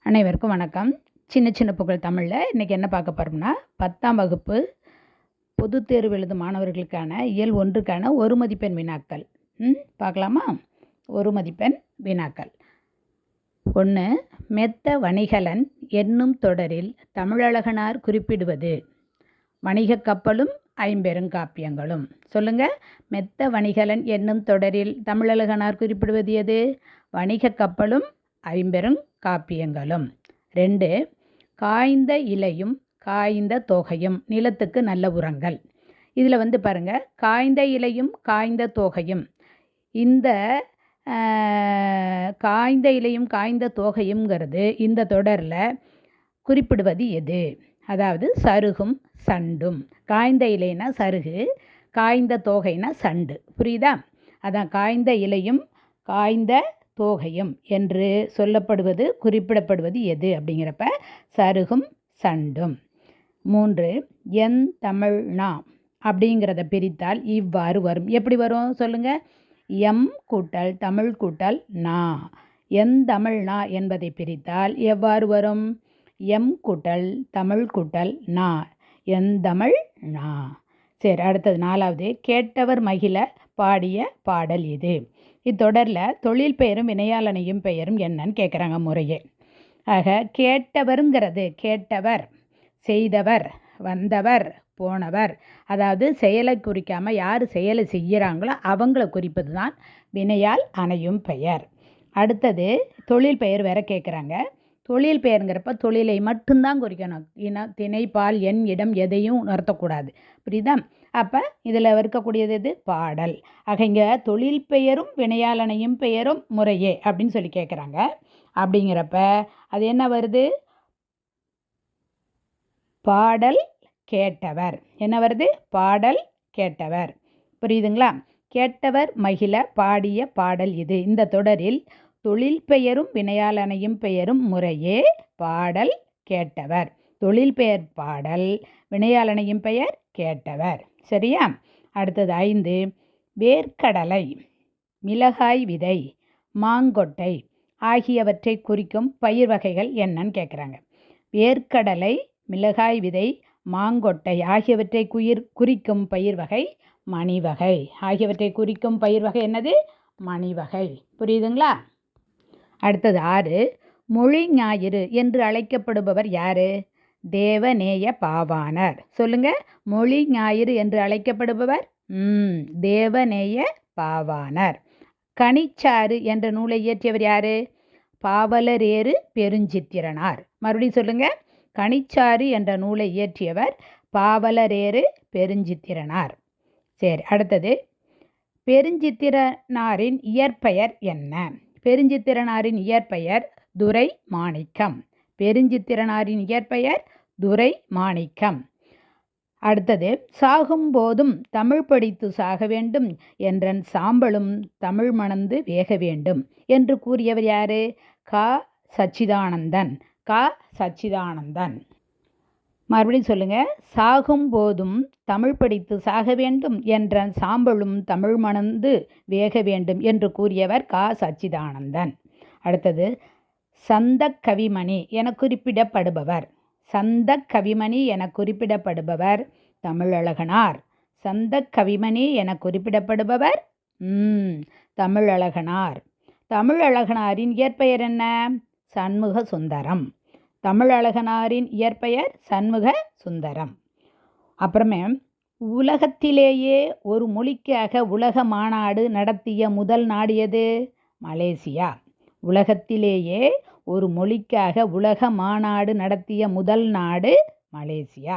அனைவருக்கும் வணக்கம். சின்ன சின்ன புகழ் தமிழில் இன்றைக்கி என்ன பார்க்க போகிறோம்னா 10ஆம் வகுப்பு பொதுத் தேர்வு எழுதும் மாணவர்களுக்கான இயல் 1க்கான ஒரு மதிப்பெண் வினாக்கள் பார்க்கலாமா? ஒரு மதிப்பெண் வினாக்கள். 1. மெத்த வணிகலன் என்னும் தொடரில் தமிழழகனார் குறிப்பிடுவது வணிகக் கப்பலும் ஐம்பெருங்காப்பியங்களும். சொல்லுங்கள். மெத்த வணிகலன் என்னும் தொடரில் தமிழழகனார் குறிப்பிடுவது எது? வணிகக் கப்பலும் ஐம்பெருங்காப்பியங்களும். 2. காய்ந்த இலையும் காய்ந்த தோகையும் நிலத்துக்கு நல்ல உரங்கள். இதில் பாருங்கள், காய்ந்த இலையும் காய்ந்த தோகையும். இந்த காய்ந்த இலையும் காய்ந்த தோகையும்ங்கிறது இந்த தொடரில் குறிப்பிடுவது எது? அதாவது சருகும் சண்டும். காய்ந்த இலைனா சருகு, காய்ந்த தோகைனா சண்டு. புரியுதா? அதான் காய்ந்த இலையும் காய்ந்த தோகையும் என்று சொல்லப்படுவது குறிப்பிடப்படுவது எது அப்படிங்கிறப்ப சருகும் சண்டும். 3. என் தமிழ்னா அப்படிங்கிறத பிரித்தால் இவ்வாறு வரும். எப்படி வரும் சொல்லுங்கள். எம் கூட்டல் தமிழ் கூட்டல் நா. என் தமிழ்னா என்பதை பிரித்தால் எவ்வாறு வரும்? எம் கூட்டல் தமிழ் கூட்டல் நா. என் தமிழ் நா. சரி, அடுத்தது 4வது. கேட்டவர் மகிழ பாடிய பாடல் இது. இத்தொடரில் தொழில் பெயரும் வினையாளனையும் பெயரும் என்னன்னு கேட்குறாங்க முறையே. ஆக கேட்டவருங்கிறது கேட்டவர், செய்தவர், வந்தவர், போனவர். அதாவது செயலை குறிக்காமல் யார் செயலை செய்கிறாங்களோ அவங்கள குறிப்பது தான் வினையால் அணையும் பெயர். அடுத்தது தொழில் பெயர் வேற கேட்குறாங்க. தொழில் பெயருங்கிறப்ப தொழிலை மட்டும்தான் குறிக்கணும். திணை, பால், எண், இடம் எதையும் உணர்த்தக்கூடாது. புரியுதா? அப்போ இதில் இருக்கக்கூடியது எது? பாடல். ஆக இங்கே தொழில் பெயரும் வினையாளனையும் பெயரும் முறையே அப்படின்னு சொல்லி கேட்குறாங்க. அப்படிங்கிறப்ப அது என்ன வருது? பாடல் கேட்டவர். என்ன வருது? பாடல் கேட்டவர். புரியுதுங்களா? கேட்டவர் மகிழ பாடிய பாடல் இது. இந்த தொடரில் தொழில் பெயரும் வினையாளனையும் பெயரும் முறையே பாடல் கேட்டவர். தொழில் பெயர் பாடல், வினையாளனையும் பெயர் கேட்டவர். சரியா? அடுத்தது 5. வேர்க்கடலை, மிளகாய் விதை, மாங்கொட்டை ஆகியவற்றை குறிக்கும் பயிர் வகைகள் என்னன்னு கேட்குறாங்க. வேர்க்கடலை, மிளகாய் விதை, மாங்கொட்டை ஆகியவற்றை குறிக்கும் பயிர் வகை மணிவகை. ஆகியவற்றை குறிக்கும் பயிர் வகை என்னது? மணிவகை. புரியுதுங்களா? அடுத்தது 6. மொழி ஞாயிறு என்று அழைக்கப்படுபவர் யாரு? தேவநேய பாவாணர். சொல்லுங்க. மொழி ஞாயிறு என்று அழைக்கப்படுபவர் தேவநேய பாவாணர். கனிச்சாறு என்ற நூலை இயற்றியவர் யாரு? பாவலரேறு பெருஞ்சித்திரனார். மறுபடியும் சொல்லுங்க. கனிச்சாறு என்ற நூலை இயற்றியவர் பாவலரேறு பெருஞ்சித்திரனார். சரி, அடுத்தது பெருஞ்சித்திரனாரின் இயற்பெயர் என்ன? பெருஞ்சித்திரனாரின் இயற்பெயர் துரை மாணிக்கம். பெருஞ்சித்திரனாரின் இயற்பெயர் துரை மாணிக்கம். அடுத்தது சாகும்போதும் தமிழ் படித்து சாக வேண்டும் என்றன் சாம்பலும் தமிழ் மணந்து வேக வேண்டும் என்று கூறியவர் யாரு? கா சச்சிதானந்தன். கா சச்சிதானந்தன். மறுபடியும் சொல்லுங்க. சாகும்போதும் தமிழ் படித்து சாக வேண்டும் என்ற சாம்பலும் தமிழ் மணந்து வேக வேண்டும் என்று கூறியவர் கா சச்சிதானந்தன். அடுத்தது சந்த கவிமணி என குறிப்பிடப்படுபவர். சந்த கவிமணி என குறிப்பிடப்படுபவர் தமிழழகனார். சந்த கவிமணி என குறிப்பிடப்படுபவர் தமிழழகனார். தமிழழகனாரின் இயற்பெயர் என்ன? சண்முக சுந்தரம். தமிழழகனாரின் இயற்பெயர் சண்முக சுந்தரம். அப்புறமே உலகத்திலேயே ஒரு மொழிக்காக உலக மாநாடு நடத்திய முதல் நாடு எது? மலேசியா. உலகத்திலேயே ஒரு மொழிக்காக உலக மாநாடு நடத்திய முதல் நாடு மலேசியா.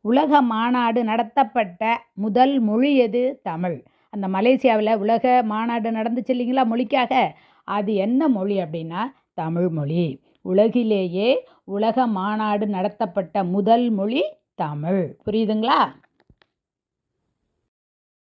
உலக மாநாடு நடத்தப்பட்ட முதல் மொழி எது? தமிழ். அந்த மலேசியாவில் உலக மாநாடு நடந்துச்சு இல்லைங்களா மொழிக்காக, அது என்ன மொழி அப்படின்னா தமிழ் மொழி. உலகிலேயே உலக மாநாடு நடத்தப்பட்ட முதல் மொழி தமிழ். புரியுதுங்களா?